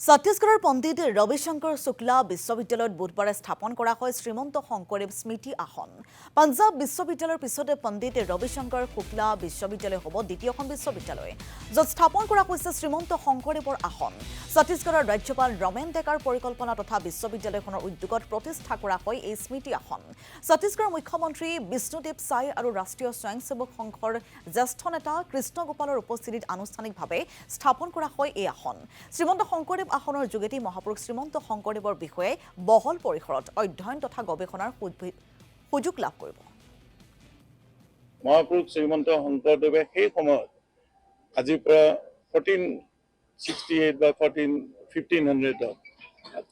ছত্তীশগড়ৰ পণ্ডিত ৰবিশংকৰ শুক্লা বিশ্ববিদ্যালয়ত বুধবাৰে স্থাপন কৰা হয় শ্ৰীমন্ত শংকৰদেৱ স্মৃতি আসন। পঞ্জাৱ বিশ্ববিদ্যালয়ৰ পিছতে পণ্ডিত ৰবিশংকৰ শুক্লা বিশ্ববিদ্যালয় হ'ব দ্বিতীয়খন বিশ্ববিদ্যালয়, য'ত স্থাপন কৰা হৈছে শ্ৰীমন্ত শংকৰদেৱৰ আসন। ছত্তীশগড়ৰ ৰাজ্যপাল ৰমেন ডেকাৰ পৰিকল্পনা তথা বিশ্ববিদ্যালয়খনৰ উদ্যোগত প্ৰতিষ্ঠা কৰা হয় এই স্মৃতি আসন। ছত্তীশগড়ৰ মুখ্যমন্ত্ৰী বিষ্ণুদেৱ চাই আৰু ৰাষ্ট্ৰীয় স্বয়ংসেৱক সংঘৰ জ্যেষ্ঠ নেতা কৃষ্ণ গোপালৰ উপস্থিতিত আনুষ্ঠানিকভাৱে স্থাপন কৰা হয় এই আসন। শ্ৰীমন্ত শংকৰদেৱ আসনৰ যোগেদি মহাপুৰুষ শ্ৰীমন্ত শংকৰদেৱৰ বিষয়ে বহল পৰিসৰত অধ্যয়ন তথা গৱেষণাৰ সুযোগ লাভ কৰিব। মহাপুৰুষ শ্ৰীমন্ত শংকৰদেৱে সেই সময়ত আজিৰ পৰা 1468 বা 1500ত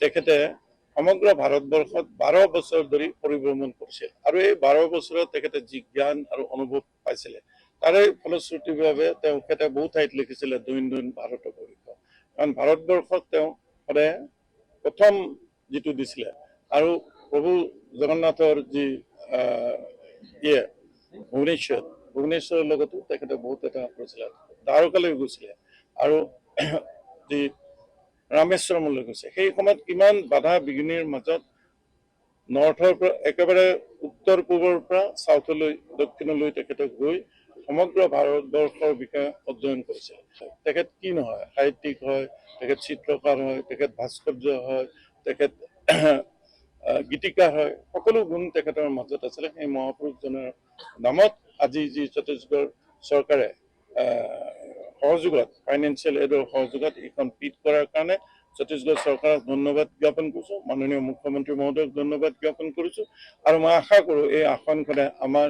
তেখেতে সমগ্ৰ ভাৰতবৰ্ষত 12 বছৰ ধৰি পৰিভ্ৰমণ কৰিছিল আৰু এই 12 বছৰত তেখেতে যি জ্ঞান আৰু অনুভৱ পাইছিলে তাৰে ফলশ্ৰুতিভাৱে তেখেতে বহু ঠাইত লিখিছিলে দৈনন্দিন ভাৰতবৰ্ষ, কাৰণ ভাৰতবৰ্ষক তেওঁ সদায় প্ৰথম যিটো দিছিলে আৰু প্ৰভু জগন্নাথৰ যি ভুৱনেশ্বৰৰ লগতো তেখেতে বহুত এটা কৰিছিলে, দ্বাৰকালৈ গৈছিলে আৰু যি ৰামেশ্বৰমলৈ গৈছে। সেই সময়ত কিমান বাধা বিঘিনিৰ মাজত নৰ্থৰ পৰা একেবাৰে উত্তৰ পূবৰ পৰা চাউথলৈ দক্ষিণলৈ তেখেতে গৈ সমগ্ৰ ভাৰতবৰ্ষৰ বিষয়ে অধ্যয়ন কৰিছে। তেখেত কি নহয়, সাহিত্যিক হয়, তেখেত চিত্ৰকাৰ হয়, তেখেত ভাস্কৰ্য হয়, তেখেত গীতিকাৰ হয়, সকলো গুণ তেখেতৰ মাজত আছিলে। সেই মহাপুৰুষজনৰ নামত আজি যি ছত্তীশগড় চৰকাৰে সহযোগত ফাইনেন্সিয়েল এডৰ সহযোগত এইখন পীঠ কৰাৰ কাৰণে ছত্তীশগড় চৰকাৰক ধন্যবাদ জ্ঞাপন কৰিছোঁ, মাননীয় মুখ্যমন্ত্ৰী মহোদয়ক ধন্যবাদ জ্ঞাপন কৰিছোঁ আৰু মই আশা কৰোঁ এই আসনখনে আমাৰ